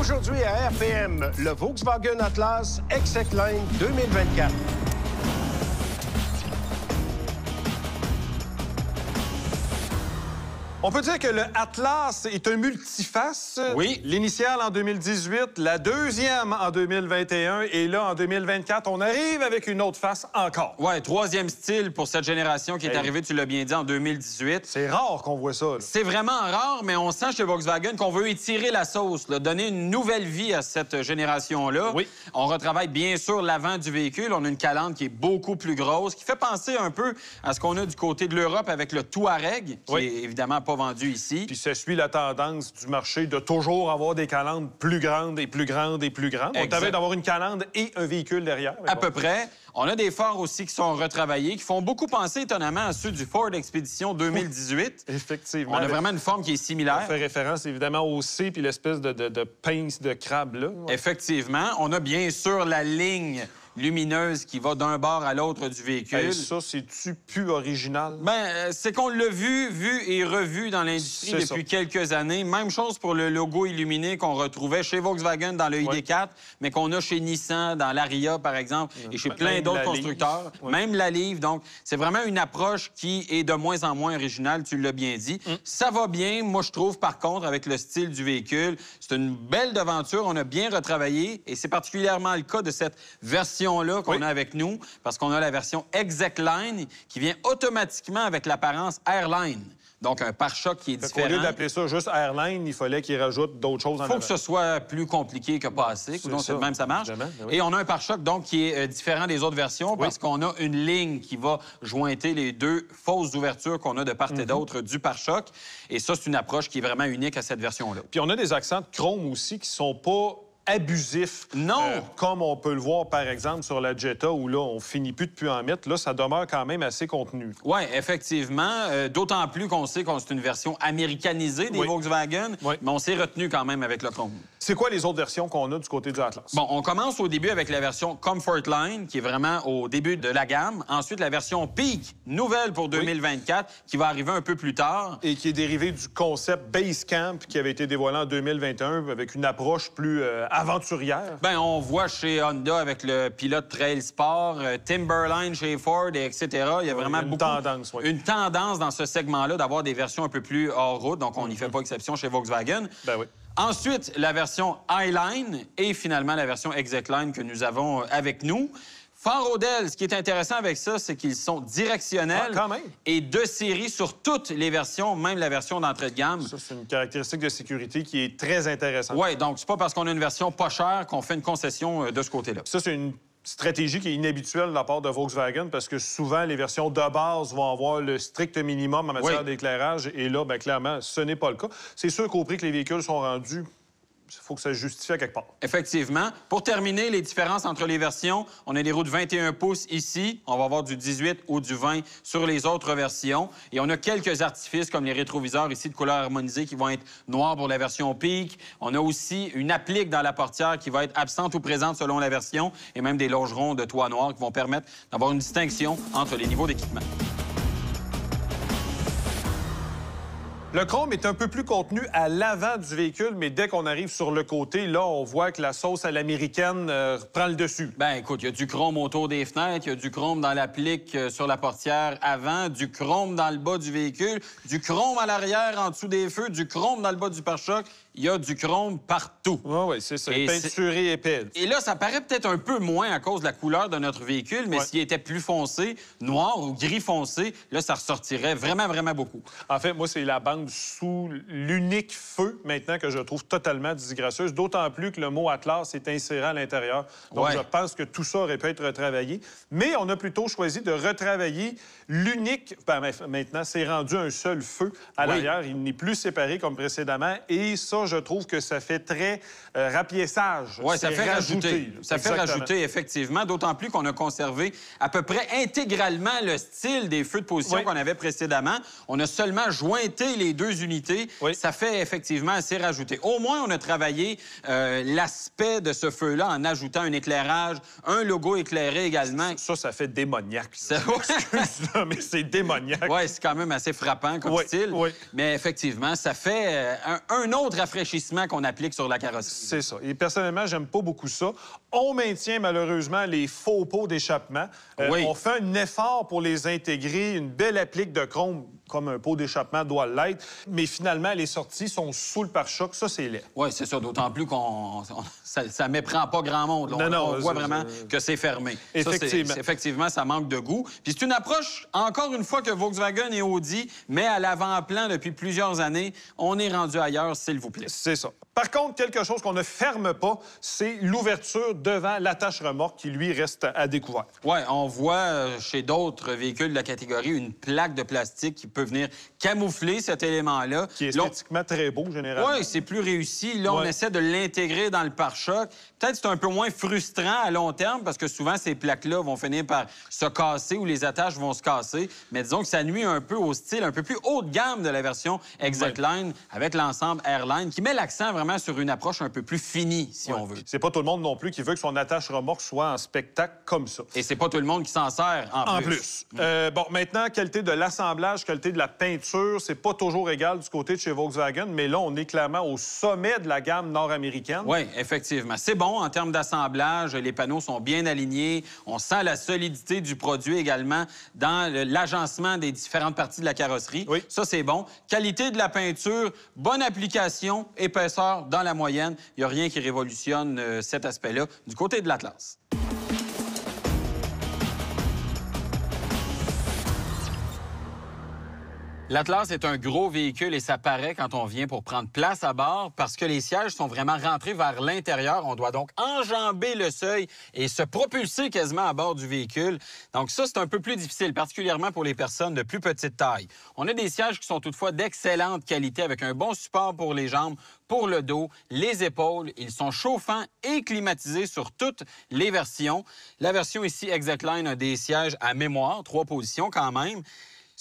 Aujourd'hui à RPM, le Volkswagen Atlas Exec-Line 2024. On peut dire que le Atlas est un multiface. Oui. L'initiale en 2018, la deuxième en 2021 et là, en 2024, on arrive avec une autre face encore. Ouais, troisième style pour cette génération qui est arrivée, tu l'as bien dit, en 2018. C'est rare qu'on voit ça. Là. C'est vraiment rare, mais on sent chez Volkswagen qu'on veut étirer la sauce, là, donner une nouvelle vie à cette génération-là. Oui. On retravaille bien sûr l'avant du véhicule. On a une calandre qui est beaucoup plus grosse, qui fait penser un peu à ce qu'on a du côté de l'Europe avec le Touareg, qui est évidemment pas vendu ici. Puis ça suit la tendance du marché de toujours avoir des calandres plus grandes et plus grandes et plus grandes. On t'avait d'avoir une calandre et un véhicule derrière. À peu près. On a des phares aussi qui sont retravaillés, qui font beaucoup penser étonnamment à ceux du Ford Expedition 2018. Effectivement. On a vraiment une forme qui est similaire. On fait référence évidemment au C puis l'espèce de pince de crabe là. Ouais. Effectivement. On a bien sûr la ligne lumineuse qui va d'un bord à l'autre du véhicule. Hey, ça, c'est-tu plus original? Bien, c'est qu'on l'a vu et revu dans l'industrie depuis quelques années. Même chose pour le logo illuminé qu'on retrouvait chez Volkswagen dans le ID4, mais qu'on a chez Nissan, dans l'Aria, par exemple, et chez plein d'autres constructeurs. Même la Livre. Donc, c'est vraiment une approche qui est de moins en moins originale, tu l'as bien dit. Ça va bien, moi, je trouve, par contre, avec le style du véhicule. C'est une belle devanture, on a bien retravaillé, et c'est particulièrement le cas de cette version-là qu'on a avec nous, parce qu'on a la version Exec-Line qui vient automatiquement avec l'apparence Airline. Donc, un pare-choc qui est différent. Au lieu d'appeler ça juste Airline, il fallait qu'il rajoute d'autres choses en avant. Il faut que ce soit plus compliqué que pas assez. Donc, c'est même ça marche. Et on a un pare-choc, donc, qui est différent des autres versions parce qu'on a une ligne qui va jointer les deux fausses ouvertures qu'on a de part et d'autre du pare-choc. Et ça, c'est une approche qui est vraiment unique à cette version-là. Puis on a des accents de chrome aussi qui sont pas abusif. Non! Comme on peut le voir, par exemple, sur la Jetta, où là, on finit plus de plus en mettre. Là, ça demeure quand même assez contenu. Oui, effectivement. D'autant plus qu'on sait que c'est une version américanisée des Volkswagen, mais on s'est retenu quand même avec le chrome. C'est quoi les autres versions qu'on a du côté du Atlas? Bon, on commence au début avec la version Comfort Line, qui est vraiment au début de la gamme. Ensuite, la version Peak, nouvelle pour 2024, qui va arriver un peu plus tard. Et qui est dérivée du concept Basecamp, qui avait été dévoilé en 2021, avec une approche plus aventurière. Bien, on voit chez Honda avec le pilote Trail Sport, Timberline chez Ford, etc. Il y a vraiment une tendance, une tendance dans ce segment-là d'avoir des versions un peu plus hors route, donc on n'y fait pas exception chez Volkswagen. Ben oui. Ensuite, la version Highline et finalement la version Exec-Line que nous avons avec nous. Fort Odell, ce qui est intéressant avec ça, c'est qu'ils sont directionnels et de série sur toutes les versions, même la version d'entrée de gamme. Ça, c'est une caractéristique de sécurité qui est très intéressante. Oui, donc c'est pas parce qu'on a une version pas chère qu'on fait une concession de ce côté-là. Ça, c'est une stratégie qui est inhabituelle de la part de Volkswagen parce que souvent, les versions de base vont avoir le strict minimum en matière d'éclairage et là, bien, clairement, ce n'est pas le cas. C'est sûr qu'au prix que les véhicules sont rendus, il faut que ça se justifie à quelque part. Effectivement. Pour terminer, les différences entre les versions, on a des roues de 21 pouces ici. On va avoir du 18 ou du 20 sur les autres versions. Et on a quelques artifices comme les rétroviseurs ici de couleur harmonisée qui vont être noirs pour la version Peak. On a aussi une applique dans la portière qui va être absente ou présente selon la version et même des longerons de toit noir qui vont permettre d'avoir une distinction entre les niveaux d'équipement. Le chrome est un peu plus contenu à l'avant du véhicule, mais dès qu'on arrive sur le côté, là, on voit que la sauce à l'américaine prend le dessus. Ben écoute, il y a du chrome autour des fenêtres, il y a du chrome dans l'applique sur la portière avant, du chrome dans le bas du véhicule, du chrome à l'arrière en dessous des feux, du chrome dans le bas du pare-choc. Il y a du chrome partout. Oui, c'est ça. Peinturé épais. Et là, ça paraît peut-être un peu moins à cause de la couleur de notre véhicule, mais s'il était plus foncé, noir ou gris foncé, là, ça ressortirait vraiment, vraiment beaucoup. En fait, moi, c'est la bande sous l'unique feu, maintenant, que je trouve totalement disgracieuse, d'autant plus que le mot Atlas est inséré à l'intérieur. Donc, je pense que tout ça aurait pu être retravaillé. Mais on a plutôt choisi de retravailler l'unique... Ben, maintenant, c'est rendu un seul feu à l'arrière. Il n'est plus séparé comme précédemment. Et ça, je trouve que ça fait très rapiessage. Oui, ça fait rajouter. Ça fait rajouter, effectivement, d'autant plus qu'on a conservé à peu près intégralement le style des feux de position qu'on avait précédemment. On a seulement jointé les deux unités. Ça fait effectivement assez rajouter. Au moins, on a travaillé l'aspect de ce feu-là en ajoutant un éclairage, un logo éclairé également. Ça fait démoniaque. Excuse-moi, mais c'est démoniaque. Oui, c'est quand même assez frappant comme style. Mais effectivement, ça fait un autre rafraîchissement qu'on applique sur la carrosserie. C'est ça. Et personnellement, j'aime pas beaucoup ça. On maintient malheureusement les faux pots d'échappement. Oui. On fait un effort pour les intégrer, une belle applique de chrome comme un pot d'échappement doit l'être, mais finalement, les sorties sont sous le pare-choc. Ça, c'est laid. Oui, c'est ça. D'autant plus ça méprend pas grand monde. On voit vraiment que c'est fermé. Effectivement. Effectivement, ça manque de goût. Puis c'est une approche, encore une fois, que Volkswagen et Audi met à l'avant-plan depuis plusieurs années. On est rendu ailleurs, s'il vous plaît. C'est ça. Par contre, quelque chose qu'on ne ferme pas, c'est l'ouverture devant l'attache-remorque qui, lui, reste à découvert. Oui, on voit chez d'autres véhicules de la catégorie une plaque de plastique qui peut venir camoufler cet élément-là. Qui est esthétiquement très beau, généralement. Oui, c'est plus réussi. Là, on essaie de l'intégrer dans le pare-choc. Peut-être que c'est un peu moins frustrant à long terme parce que souvent, ces plaques-là vont finir par se casser ou les attaches vont se casser. Mais disons que ça nuit un peu au style un peu plus haut de gamme de la version ExactLine avec l'ensemble Airline qui met l'accent vraiment sur une approche un peu plus finie, si on veut. C'est pas tout le monde non plus qui veut que son attache-remorque soit en spectacle comme ça. Et c'est pas tout le monde qui s'en sert en plus. Bon, maintenant, qualité de l'assemblage, qualité de la peinture, c'est pas toujours égal du côté de chez Volkswagen, mais là, on est clairement au sommet de la gamme nord-américaine. Oui, effectivement. C'est bon en termes d'assemblage. Les panneaux sont bien alignés. On sent la solidité du produit également dans l'agencement des différentes parties de la carrosserie. Oui. Ça, c'est bon. Qualité de la peinture, bonne application, épaisseur dans la moyenne. Il n'y a rien qui révolutionne cet aspect-là du côté de l'Atlas. L'Atlas est un gros véhicule et ça paraît quand on vient pour prendre place à bord parce que les sièges sont vraiment rentrés vers l'intérieur. On doit donc enjamber le seuil et se propulser quasiment à bord du véhicule. Donc ça, c'est un peu plus difficile, particulièrement pour les personnes de plus petite taille. On a des sièges qui sont toutefois d'excellente qualité avec un bon support pour les jambes, pour le dos, les épaules. Ils sont chauffants et climatisés sur toutes les versions. La version ici, ExactLine, a des sièges à mémoire, 3 positions quand même.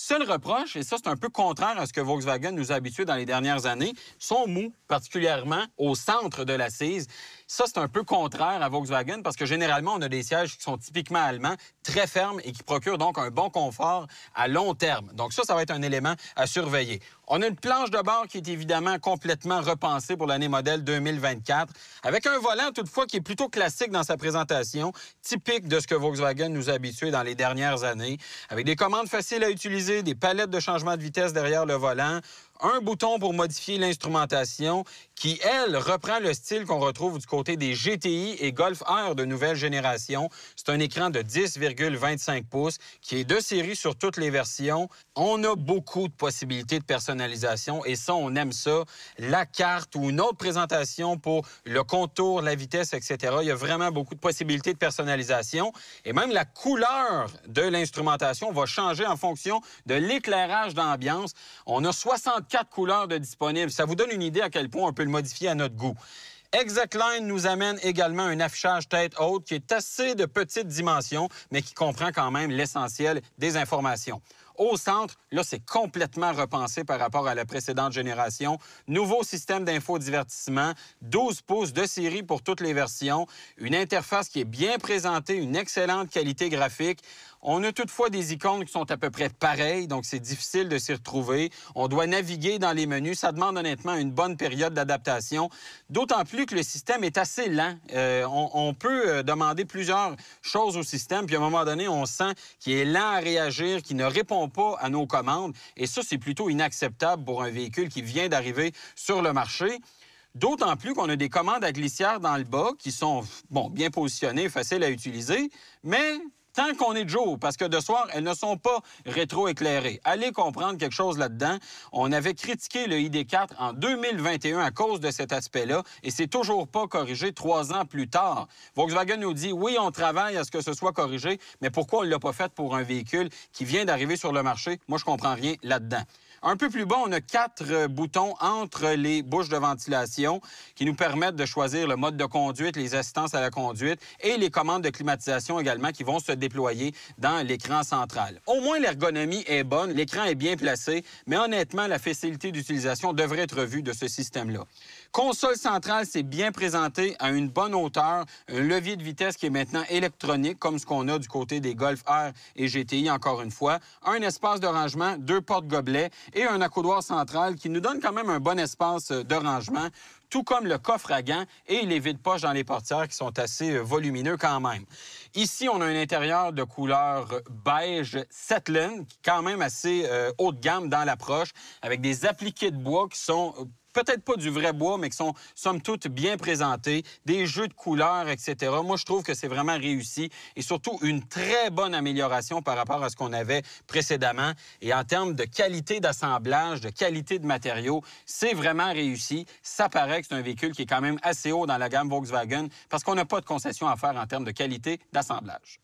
Seul reproche, et ça, c'est un peu contraire à ce que Volkswagen nous a habitués dans les dernières années, sont mous, particulièrement au centre de l'assise. Ça, c'est un peu contraire à Volkswagen parce que généralement, on a des sièges qui sont typiquement allemands, très fermes et qui procurent donc un bon confort à long terme. Donc ça va être un élément à surveiller. On a une planche de bord qui est évidemment complètement repensée pour l'année modèle 2024, avec un volant toutefois qui est plutôt classique dans sa présentation, typique de ce que Volkswagen nous a habitués dans les dernières années, avec des commandes faciles à utiliser, des palettes de changement de vitesse derrière le volant, un bouton pour modifier l'instrumentation qui, elle, reprend le style qu'on retrouve du côté des GTI et Golf R de nouvelle génération. C'est un écran de 10,25 pouces qui est de série sur toutes les versions. On a beaucoup de possibilités de personnalisation et ça, on aime ça. La carte ou une autre présentation pour le contour, la vitesse, etc. Il y a vraiment beaucoup de possibilités de personnalisation. Et même la couleur de l'instrumentation va changer en fonction de l'éclairage d'ambiance. On a 64 couleurs de disponibles. Ça vous donne une idée à quel point on peut le modifier à notre goût. ExactLine nous amène également un affichage tête haute qui est assez de petite dimension, mais qui comprend quand même l'essentiel des informations. Au centre, là, c'est complètement repensé par rapport à la précédente génération. Nouveau système d'infodivertissement, 12 pouces de série pour toutes les versions, une interface qui est bien présentée, une excellente qualité graphique. On a toutefois des icônes qui sont à peu près pareilles, donc c'est difficile de s'y retrouver. On doit naviguer dans les menus. Ça demande honnêtement une bonne période d'adaptation, d'autant plus que le système est assez lent. On peut demander plusieurs choses au système, puis à un moment donné, on sent qu'il est lent à réagir, qu'il ne répond pas à nos commandes. Et ça, c'est plutôt inacceptable pour un véhicule qui vient d'arriver sur le marché. D'autant plus qu'on a des commandes à glissière dans le bas qui sont, bon, bien positionnées, faciles à utiliser, mais tant qu'on est de jour, parce que de soir, elles ne sont pas rétro-éclairées. Allez comprendre quelque chose là-dedans. On avait critiqué le ID4 en 2021 à cause de cet aspect-là, et c'est toujours pas corrigé 3 ans plus tard. Volkswagen nous dit, oui, on travaille à ce que ce soit corrigé, mais pourquoi on ne l'a pas fait pour un véhicule qui vient d'arriver sur le marché? Moi, je comprends rien là-dedans. Un peu plus bas, on a 4 boutons entre les bouches de ventilation qui nous permettent de choisir le mode de conduite, les assistances à la conduite et les commandes de climatisation également qui vont se déployer dans l'écran central. Au moins, l'ergonomie est bonne, l'écran est bien placé, mais honnêtement, la facilité d'utilisation devrait être revue de ce système-là. Console centrale, c'est bien présenté à une bonne hauteur. Un levier de vitesse qui est maintenant électronique, comme ce qu'on a du côté des Golf R et GTI, encore une fois. Un espace de rangement, 2 porte-gobelets et un accoudoir central qui nous donne quand même un bon espace de rangement, tout comme le coffre à gants et les vides-poches dans les portières qui sont assez volumineux quand même. Ici, on a un intérieur de couleur beige Setland, qui est quand même assez haut de gamme dans l'approche, avec des appliqués de bois qui sont peut-être pas du vrai bois, mais qui sont, somme toute, bien présentés, des jeux de couleurs, etc. Moi, je trouve que c'est vraiment réussi et surtout une très bonne amélioration par rapport à ce qu'on avait précédemment. Et en termes de qualité d'assemblage, de qualité de matériaux, c'est vraiment réussi. Ça paraît que c'est un véhicule qui est quand même assez haut dans la gamme Volkswagen parce qu'on n'a pas de concession à faire en termes de qualité d'assemblage.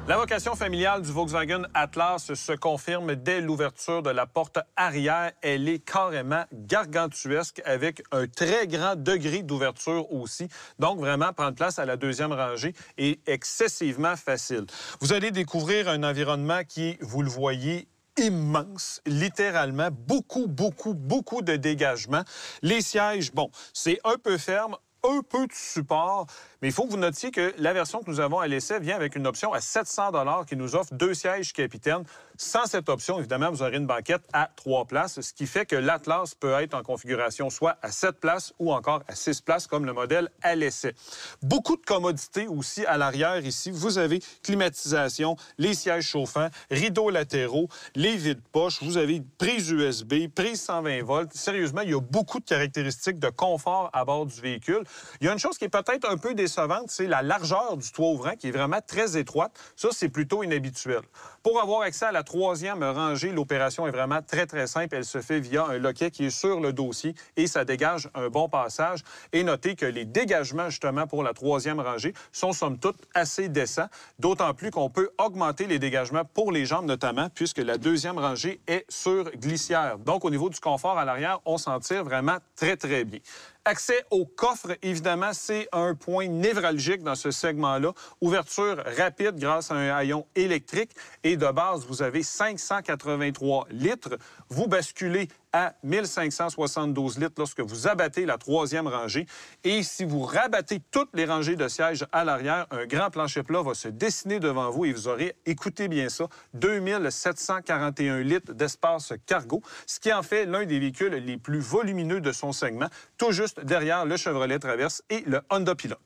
La vocation familiale du Volkswagen Atlas se confirme dès l'ouverture de la porte arrière. Elle est carrément gargantuesque avec un très grand degré d'ouverture aussi. Donc, vraiment, prendre place à la deuxième rangée est excessivement facile. Vous allez découvrir un environnement qui, vous le voyez, immense, littéralement, beaucoup de dégagement. Les sièges, bon, c'est un peu ferme, un peu de support, mais il faut que vous notiez que la version que nous avons à l'essai vient avec une option à 700 $ qui nous offre 2 sièges capitaine. Sans cette option, évidemment, vous aurez une banquette à 3 places, ce qui fait que l'Atlas peut être en configuration soit à 7 places ou encore à 6 places, comme le modèle à l'essai. Beaucoup de commodités aussi à l'arrière ici. Vous avez climatisation, les sièges chauffants, rideaux latéraux, les vides-poches, vous avez prise USB, prise 120 volts. Sérieusement, il y a beaucoup de caractéristiques de confort à bord du véhicule. Il y a une chose qui est peut-être un peu décevante, c'est la largeur du toit ouvrant qui est vraiment très étroite. Ça, c'est plutôt inhabituel. Pour avoir accès à la troisième rangée, l'opération est vraiment très simple. Elle se fait via un loquet qui est sur le dossier et ça dégage un bon passage. Et notez que les dégagements, justement, pour la troisième rangée sont, somme toute, assez décents. D'autant plus qu'on peut augmenter les dégagements pour les jambes, notamment, puisque la deuxième rangée est sur glissière. Donc, au niveau du confort à l'arrière, on s'en tire vraiment très bien. Accès au coffre, évidemment, c'est un point névralgique dans ce segment-là. Ouverture rapide grâce à un haillon électrique. Et de base, vous avez 583 litres. Vous basculez à 1572 litres lorsque vous abattez la troisième rangée. Et si vous rabattez toutes les rangées de sièges à l'arrière, un grand plancher plat va se dessiner devant vous et vous aurez, écoutez bien ça, 2741 litres d'espace cargo, ce qui en fait l'un des véhicules les plus volumineux de son segment, tout juste derrière le Chevrolet Traverse et le Honda Pilot.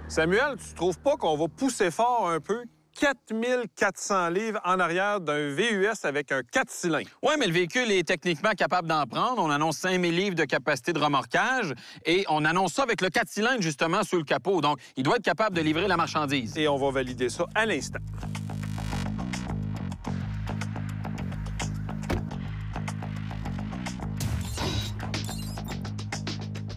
Samuel, tu trouves pas qu'on va pousser fort un peu? 4400 livres en arrière d'un VUS avec un 4 cylindres. Oui, mais le véhicule est techniquement capable d'en prendre. On annonce 5000 livres de capacité de remorquage et on annonce ça avec le 4 cylindres, justement, sous le capot. Donc, il doit être capable de livrer la marchandise. Et on va valider ça à l'instant.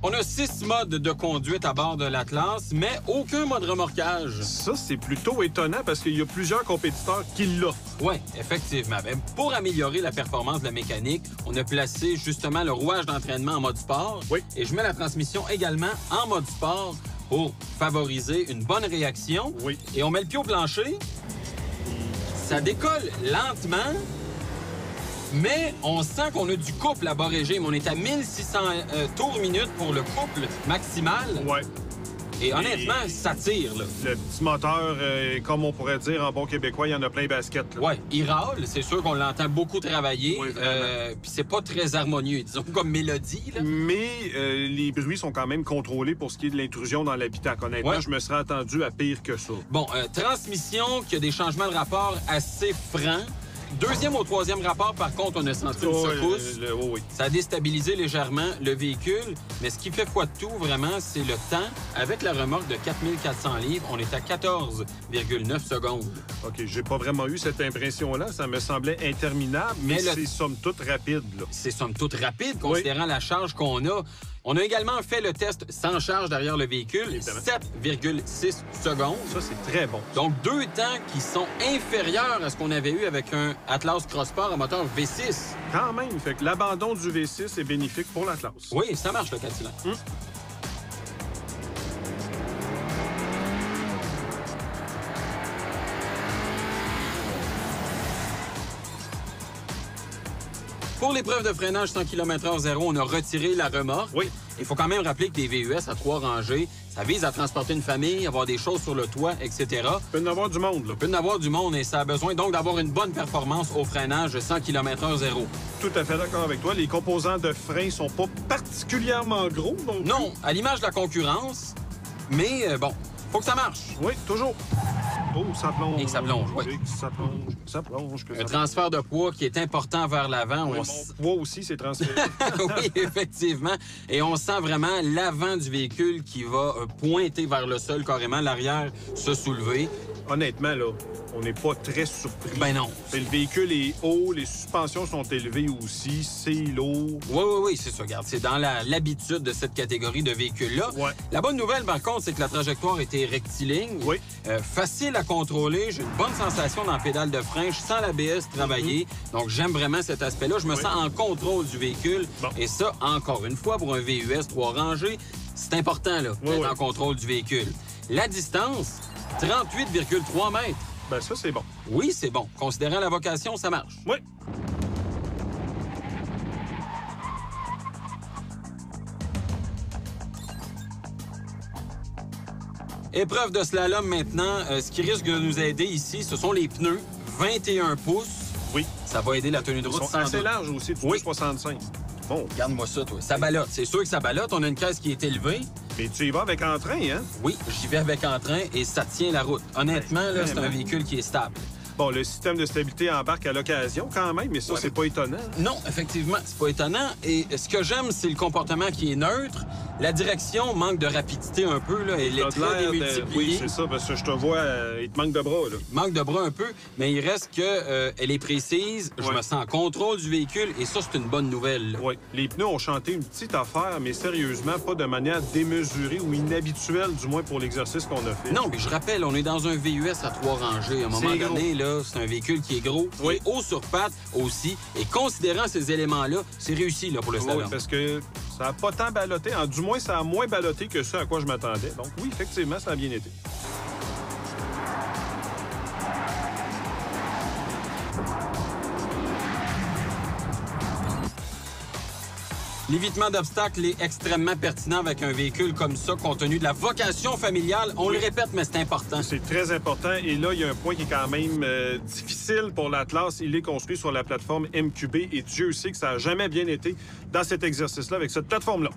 On a 6 modes de conduite à bord de l'Atlas, mais aucun mode remorquage. Ça, c'est plutôt étonnant parce qu'il y a plusieurs compétiteurs qui l'offrent. Oui, effectivement. Mais pour améliorer la performance de la mécanique, on a placé justement le rouage d'entraînement en mode sport. Oui. Et je mets la transmission également en mode sport pour favoriser une bonne réaction. Oui. Et on met le pied au plancher. Ça décolle lentement. Mais on sent qu'on a du couple à bas régime. On est à 1600 tours minute pour le couple maximal. Ouais. Et honnêtement, ça tire, là. Le petit moteur, comme on pourrait dire en bon québécois, il y en a plein basket. Oui, il râle. C'est sûr qu'on l'entend beaucoup travailler. Oui, puis c'est pas très harmonieux, disons, comme mélodie, là. Mais les bruits sont quand même contrôlés pour ce qui est de l'intrusion dans l'habitacle. Honnêtement, ouais. Je me serais attendu à pire que ça. Bon, transmission qui a des changements de rapport assez francs. Deuxième au troisième rapport, par contre, on a senti une secousse. Oui. Ça a déstabilisé légèrement le véhicule, mais ce qui fait foi de tout, vraiment, c'est le temps. Avec la remorque de 4400 livres, on est à 14,9 secondes. OK, j'ai pas vraiment eu cette impression-là. Ça me semblait interminable, mais c'est somme toute rapide, là. C'est somme toute rapide, considérant la charge qu'on a. On a également fait le test sans charge derrière le véhicule, 7,6 secondes. Ça, c'est très bon. Donc, 2 temps qui sont inférieurs à ce qu'on avait eu avec un Atlas Cross-Sport à moteur V6. Quand même, fait que l'abandon du V6 est bénéfique pour l'Atlas. Oui, ça marche, le 4 cylindres. Pour l'épreuve de freinage 100 km/h 0, on a retiré la remorque. Oui. Il faut quand même rappeler que des VUS à 3 rangées, ça vise à transporter une famille, avoir des choses sur le toit, etc. Il peut y en avoir du monde, là. Il peut y en avoir du monde et ça a besoin donc d'avoir une bonne performance au freinage 100 km/h 0. Tout à fait d'accord avec toi. Les composants de frein sont pas particulièrement gros. Donc... Non, à l'image de la concurrence, mais bon, faut que ça marche. Oui, toujours. Oh, ça plonge. Et que ça plonge, oui. Ça plonge, ça plonge. Un transfert de poids qui est important vers l'avant. Oui, mon poids aussi, c'est transféré. Oui, effectivement. Et on sent vraiment l'avant du véhicule qui va pointer vers le sol carrément, l'arrière se soulever. Honnêtement, là, on n'est pas très surpris. Ben non. Mais le véhicule est haut, les suspensions sont élevées aussi, c'est lourd. Oui, c'est ça. Regarde, c'est dans l'habitude de cette catégorie de véhicules-là. Ouais. La bonne nouvelle, par contre, c'est que la trajectoire était rectiligne. Oui. Facile à contrôler. J'ai une bonne sensation dans la pédale de frein. Je sens l'ABS travailler. Donc, j'aime vraiment cet aspect-là. Je me sens en contrôle du véhicule. Bon. Et ça, encore une fois, pour un VUS 3 rangées, c'est important là, d'être en contrôle du véhicule. La distance, 38,3 mètres. Ben ça, c'est bon. Oui, c'est bon. Considérant la vocation, ça marche. Oui. Épreuve de slalom maintenant. Ce qui risque de nous aider ici, ce sont les pneus 21 pouces. Oui. Ça va aider la tenue de route. Ils sont assez larges aussi, du 65. Bon. Regarde-moi ça, toi. Ça ballotte. C'est sûr que ça ballotte. On a une caisse qui est élevée. Mais tu y vas avec entrain, hein? Oui, j'y vais avec entrain et ça tient la route. Honnêtement, là, c'est un véhicule qui est stable. Bon, le système de stabilité embarque à l'occasion quand même, mais ça, c'est pas étonnant. Non, effectivement, c'est pas étonnant. Et ce que j'aime, c'est le comportement qui est neutre. La direction manque de rapidité un peu, là. Elle est très démultipliée. Oui, c'est ça, parce que je te vois, il te manque de bras, là. Il manque de bras un peu, mais il reste que elle est précise. Je me sens en contrôle du véhicule et ça, c'est une bonne nouvelle. Oui. Les pneus ont chanté une petite affaire, mais sérieusement, pas de manière démesurée ou inhabituelle, du moins pour l'exercice qu'on a fait. Non, mais je rappelle, on est dans un VUS à 3 rangées. À un moment donné, là, c'est un véhicule qui est gros, qui est haut sur pattes aussi. Et considérant ces éléments-là, c'est réussi là, pour le slalom. Oui, parce que ça n'a pas tant ballotté. Du moins, ça a moins ballotté que ce à quoi je m'attendais. Donc oui, effectivement, ça a bien été. L'évitement d'obstacles est extrêmement pertinent avec un véhicule comme ça, compte tenu de la vocation familiale. On le répète, mais c'est important. C'est très important. Et là, il y a un point qui est quand même difficile pour l'Atlas. Il est construit sur la plateforme MQB et Dieu sait que ça n'a jamais bien été dans cet exercice-là avec cette plateforme-là.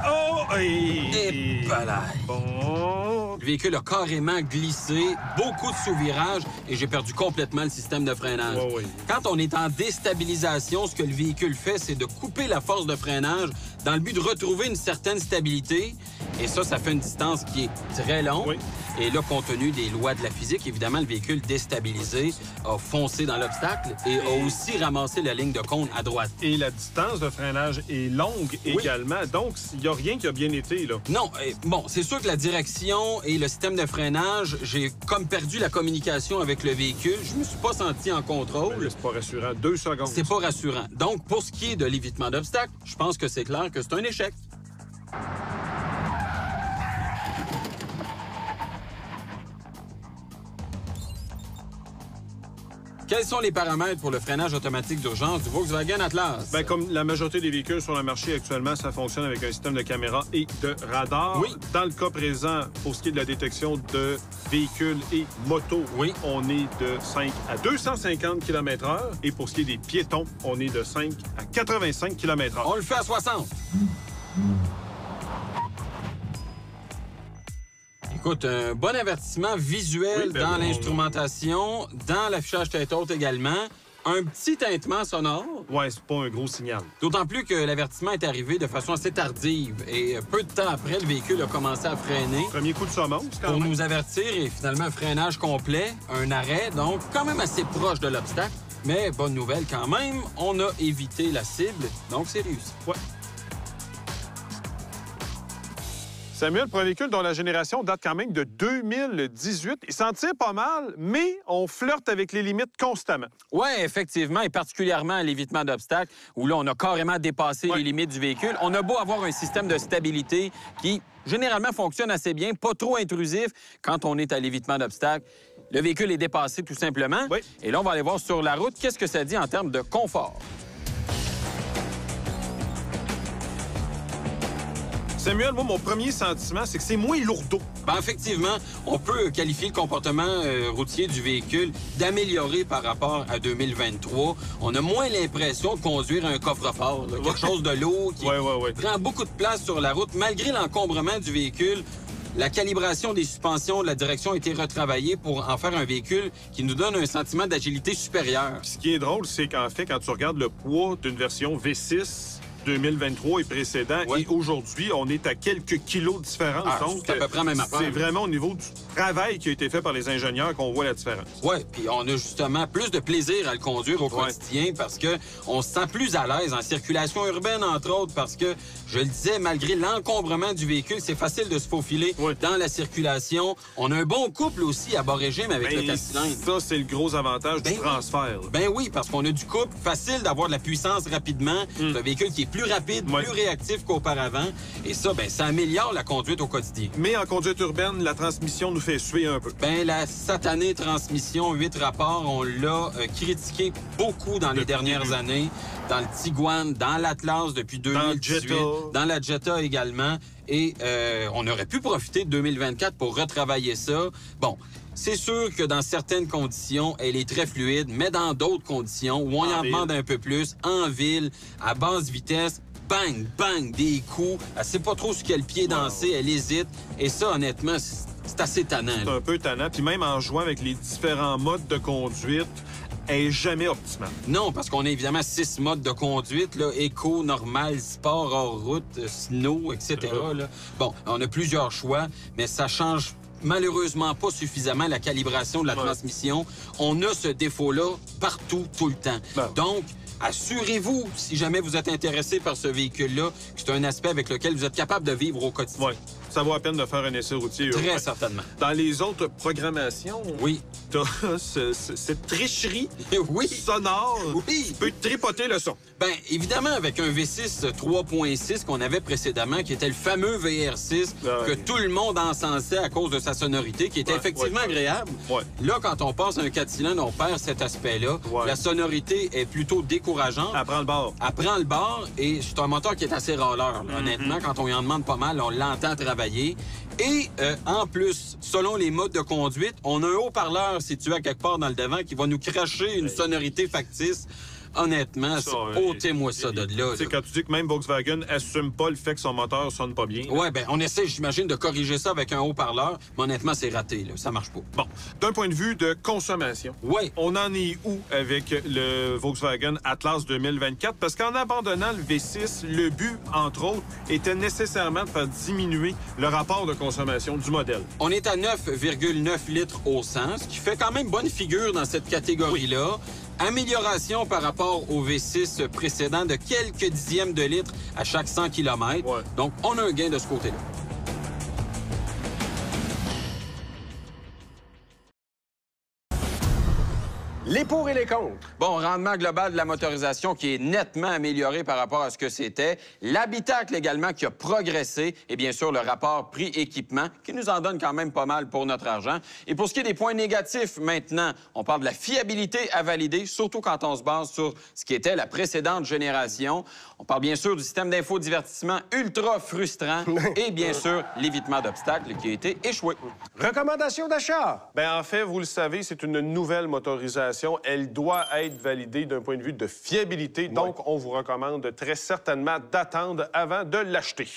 Oh! Et voilà. Bon. Le véhicule a carrément glissé, beaucoup de sous-virages et j'ai perdu complètement le système de freinage. Quand on est en déstabilisation, ce que le véhicule fait, c'est de couper la force de freinage dans le but de retrouver une certaine stabilité. Et ça fait une distance qui est très longue. Et là, compte tenu des lois de la physique, évidemment, le véhicule déstabilisé a foncé dans l'obstacle et a aussi ramassé la ligne de compte à droite. Et la distance de freinage est longue également. Donc, il n'y a rien qui a bien été, là. Non. Bon, c'est sûr que la direction et le système de freinage, j'ai comme perdu la communication avec le véhicule. Je me suis pas senti en contrôle. C'est pas rassurant. 2 secondes. C'est pas rassurant. Donc, pour ce qui est de l'évitement d'obstacles, je pense que c'est clair que c'est un échec. Quels sont les paramètres pour le freinage automatique d'urgence du Volkswagen Atlas? Bien, comme la majorité des véhicules sur le marché actuellement, ça fonctionne avec un système de caméra et de radar. Oui. Dans le cas présent, pour ce qui est de la détection de véhicules et motos, on est de 5 à 250 km/h. Et pour ce qui est des piétons, on est de 5 à 85 km/h. On le fait à 60. Écoute, un bon avertissement visuel dans l'instrumentation, dans l'affichage tête haute également. Un petit tintement sonore. Ouais, c'est pas un gros signal. D'autant plus que l'avertissement est arrivé de façon assez tardive. Et peu de temps après, le véhicule a commencé à freiner. Premier coup de semonce, quand même. Pour nous avertir, et finalement, un freinage complet, un arrêt, donc quand même assez proche de l'obstacle. Mais bonne nouvelle quand même, on a évité la cible, donc c'est réussi. Ouais. Samuel, pour un véhicule dont la génération date quand même de 2018, il s'en tire pas mal, mais on flirte avec les limites constamment. Oui, effectivement, et particulièrement à l'évitement d'obstacles, où là, on a carrément dépassé les limites du véhicule. On a beau avoir un système de stabilité qui, généralement, fonctionne assez bien, pas trop intrusif quand on est à l'évitement d'obstacles. Le véhicule est dépassé tout simplement. Oui. Et là, on va aller voir sur la route qu'est-ce que ça dit en termes de confort. Samuel, moi, mon premier sentiment, c'est que c'est moins lourdeau. Ben, effectivement, on peut qualifier le comportement routier du véhicule d'améliorer par rapport à 2023. On a moins l'impression de conduire un coffre-fort, quelque chose de lourd qui prend beaucoup de place sur la route. Malgré l'encombrement du véhicule, la calibration des suspensions de la direction a été retravaillée pour en faire un véhicule qui nous donne un sentiment d'agilité supérieure. Ce qui est drôle, c'est qu'en fait, quand tu regardes le poids d'une version V6 2023 et précédent, et aujourd'hui, on est à quelques kilos de différence. Donc, c'est à peu près même affaire. C'est vraiment au niveau du travail qui a été fait par les ingénieurs qu'on voit la différence. Oui, puis on a justement plus de plaisir à le conduire au quotidien parce qu'on se sent plus à l'aise en circulation urbaine, entre autres, parce que, je le disais, malgré l'encombrement du véhicule, c'est facile de se faufiler dans la circulation. On a un bon couple aussi à bas régime avec le 4-cylindres. Ça, c'est le gros avantage du transfert. Ben oui, parce qu'on a du couple facile d'avoir de la puissance rapidement. C'est un véhicule qui est plus rapide, plus réactif qu'auparavant. Et ça, ben, ça améliore la conduite au quotidien. Mais en conduite urbaine, la transmission nous fait suer un peu. Ben, la satanée transmission 8 rapports, on l'a critiqué beaucoup dans les dernières années. Dans le Tiguan, dans l'Atlas depuis 2018, dans la Jetta également. Et on aurait pu profiter de 2024 pour retravailler ça. Bon, c'est sûr que dans certaines conditions, elle est très fluide, mais dans d'autres conditions où on en demande un peu plus, en ville, à basse vitesse, bang, bang, des coups. Elle sait pas trop sur quel pied danser, elle hésite. Et ça, honnêtement, c'est assez tannant. C'est un peu tannant. Puis même en jouant avec les différents modes de conduite, elle n'est jamais optimale. Non, parce qu'on a évidemment 6 modes de conduite, là, éco, normal, sport, hors route, snow, etc. Là. Bon, on a plusieurs choix, mais ça change malheureusement pas suffisamment la calibration de la transmission. On a ce défaut-là partout, tout le temps. Donc, assurez-vous, si jamais vous êtes intéressé par ce véhicule-là, que c'est un aspect avec lequel vous êtes capable de vivre au quotidien. Oui. Ça vaut la peine de faire un essai routier. Très certainement. Dans les autres programmations, t'as cette tricherie sonore. Oui. Tu peux tripoter le son. Bien, évidemment, avec un V6 3.6 qu'on avait précédemment, qui était le fameux VR6, que tout le monde encensait à cause de sa sonorité, qui était effectivement agréable. Là, quand on passe un 4 cylindres, on perd cet aspect-là. La sonorité est plutôt décourageante. Elle prend le bord. Elle prend le bord, et c'est un moteur qui est assez râleur. Honnêtement, quand on y en demande pas mal, on l'entend travailler. Et en plus, selon les modes de conduite, on a un haut-parleur situé à quelque part dans le devant qui va nous cracher une sonorité factice. Honnêtement, ôtez-moi ça de là. Tu sais, quand tu dis que même Volkswagen assume pas le fait que son moteur sonne pas bien. Oui, bien, on essaie, j'imagine, de corriger ça avec un haut-parleur, mais honnêtement, c'est raté, là. Ça marche pas. Bon, d'un point de vue de consommation, on en est où avec le Volkswagen Atlas 2024? Parce qu'en abandonnant le V6, le but, entre autres, était nécessairement de faire diminuer le rapport de consommation du modèle. On est à 9,9 litres au 100, ce qui fait quand même bonne figure dans cette catégorie-là. Amélioration par rapport au V6 précédent de quelques dixièmes de litre à chaque 100 km. Donc, on a un gain de ce côté-là. Les pour et les contre. Bon, rendement global de la motorisation qui est nettement amélioré par rapport à ce que c'était. L'habitacle également qui a progressé. Et bien sûr, le rapport prix-équipement qui nous en donne quand même pas mal pour notre argent. Et pour ce qui est des points négatifs, maintenant, on parle de la fiabilité à valider, surtout quand on se base sur ce qui était la précédente génération. On parle bien sûr du système d'infodivertissement ultra frustrant et bien sûr l'évitement d'obstacles qui a été échoué. Recommandation d'achat. Bien, en fait, vous le savez, c'est une nouvelle motorisation. Elle doit être validée d'un point de vue de fiabilité. Donc, on vous recommande très certainement d'attendre avant de l'acheter.